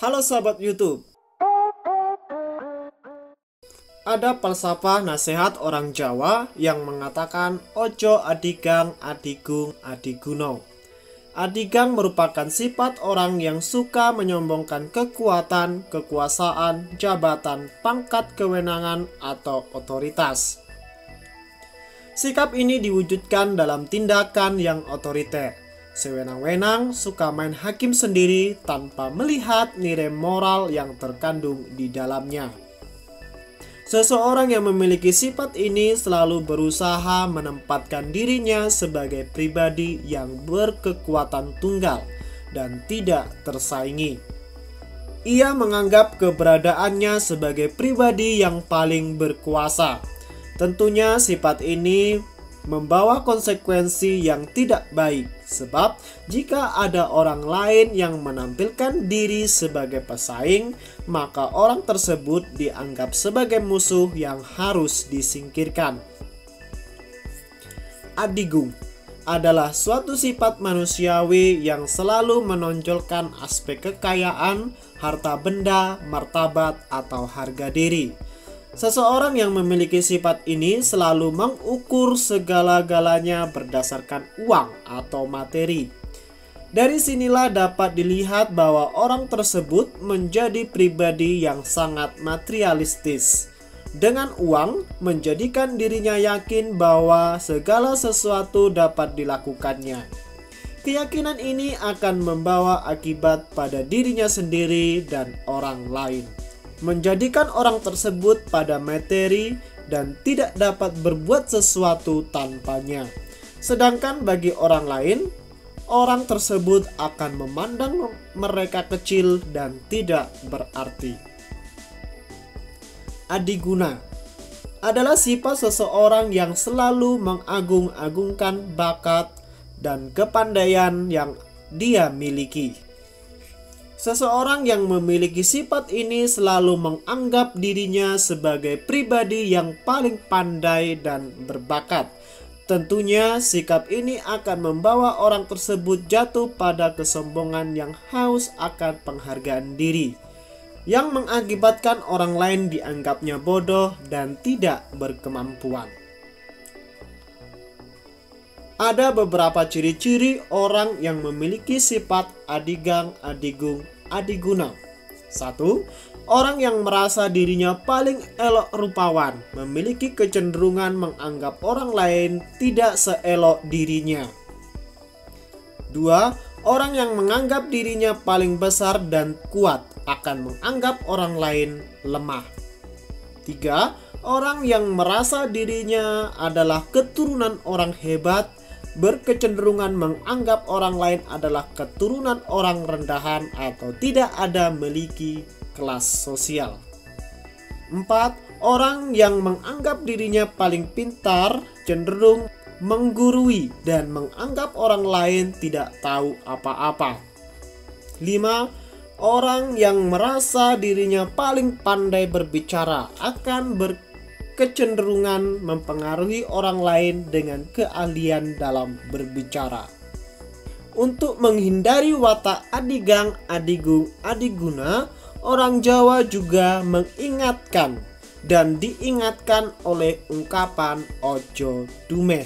Halo sahabat YouTube. Ada falsafah nasihat orang Jawa yang mengatakan ojo adigang adigung adiguno. Adigang merupakan sifat orang yang suka menyombongkan kekuatan, kekuasaan, jabatan, pangkat kewenangan, atau otoritas. Sikap ini diwujudkan dalam tindakan yang otoriter. Sewenang-wenang suka main hakim sendiri tanpa melihat nilai moral yang terkandung di dalamnya. Seseorang yang memiliki sifat ini selalu berusaha menempatkan dirinya sebagai pribadi yang berkekuatan tunggal dan tidak tersaingi. Ia menganggap keberadaannya sebagai pribadi yang paling berkuasa. Tentunya sifat ini membawa konsekuensi yang tidak baik, sebab jika ada orang lain yang menampilkan diri sebagai pesaing, maka orang tersebut dianggap sebagai musuh yang harus disingkirkan. Adigung adalah suatu sifat manusiawi yang selalu menonjolkan aspek kekayaan, harta benda, martabat, atau harga diri. Seseorang yang memiliki sifat ini selalu mengukur segala-galanya berdasarkan uang atau materi. Dari sinilah dapat dilihat bahwa orang tersebut menjadi pribadi yang sangat materialistis. Dengan uang, menjadikan dirinya yakin bahwa segala sesuatu dapat dilakukannya. Keyakinan ini akan membawa akibat pada dirinya sendiri dan orang lain, menjadikan orang tersebut pada materi dan tidak dapat berbuat sesuatu tanpanya. Sedangkan bagi orang lain, orang tersebut akan memandang mereka kecil dan tidak berarti. Adiguna adalah sifat seseorang yang selalu mengagung-agungkan bakat dan kepandaian yang dia miliki. Seseorang yang memiliki sifat ini selalu menganggap dirinya sebagai pribadi yang paling pandai dan berbakat. Tentunya sikap ini akan membawa orang tersebut jatuh pada kesombongan yang haus akan penghargaan diri, yang mengakibatkan orang lain dianggapnya bodoh dan tidak berkemampuan. Ada beberapa ciri-ciri orang yang memiliki sifat adigang, adigung, adiguna. 1. Orang yang merasa dirinya paling elok rupawan, memiliki kecenderungan menganggap orang lain tidak seelok dirinya. 2. Orang yang menganggap dirinya paling besar dan kuat akan menganggap orang lain lemah. 3. Orang yang merasa dirinya adalah keturunan orang hebat, berkecenderungan menganggap orang lain adalah keturunan orang rendahan atau tidak ada memiliki kelas sosial. 4. Orang yang menganggap dirinya paling pintar cenderung menggurui dan menganggap orang lain tidak tahu apa-apa. 5. Orang yang merasa dirinya paling pandai berbicara akan kecenderungan mempengaruhi orang lain dengan keahlian dalam berbicara. Untuk menghindari watak adigang, adigung, adiguna, orang Jawa juga mengingatkan dan diingatkan oleh ungkapan ojo dumeh.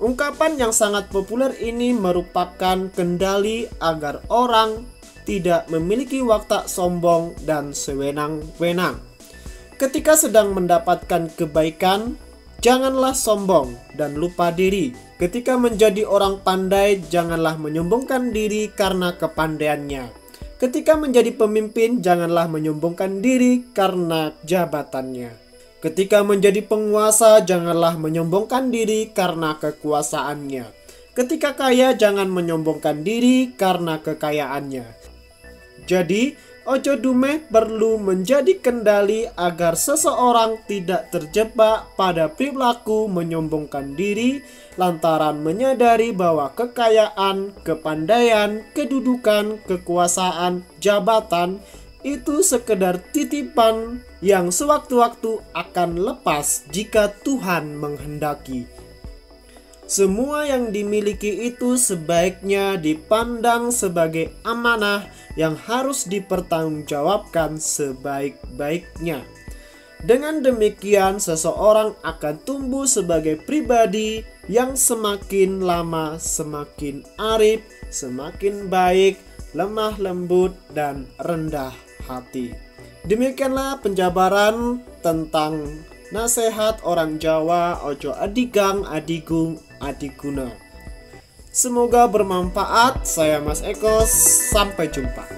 Ungkapan yang sangat populer ini merupakan kendali agar orang tidak memiliki watak sombong dan sewenang-wenang. Ketika sedang mendapatkan kebaikan, janganlah sombong dan lupa diri. Ketika menjadi orang pandai, janganlah menyombongkan diri karena kepandaiannya. Ketika menjadi pemimpin, janganlah menyombongkan diri karena jabatannya. Ketika menjadi penguasa, janganlah menyombongkan diri karena kekuasaannya. Ketika kaya, jangan menyombongkan diri karena kekayaannya. Jadi, ojo dumeh perlu menjadi kendali agar seseorang tidak terjebak pada perilaku menyombongkan diri lantaran menyadari bahwa kekayaan, kepandaian, kedudukan, kekuasaan, jabatan itu sekedar titipan yang sewaktu-waktu akan lepas jika Tuhan menghendaki. Semua yang dimiliki itu sebaiknya dipandang sebagai amanah yang harus dipertanggungjawabkan sebaik-baiknya. Dengan demikian, seseorang akan tumbuh sebagai pribadi yang semakin lama semakin arif, semakin baik, lemah lembut, dan rendah hati. Demikianlah penjabaran tentang nasihat orang Jawa, ojo adigang, adigung, adiguna. Semoga bermanfaat. Saya Mas Eko, sampai jumpa.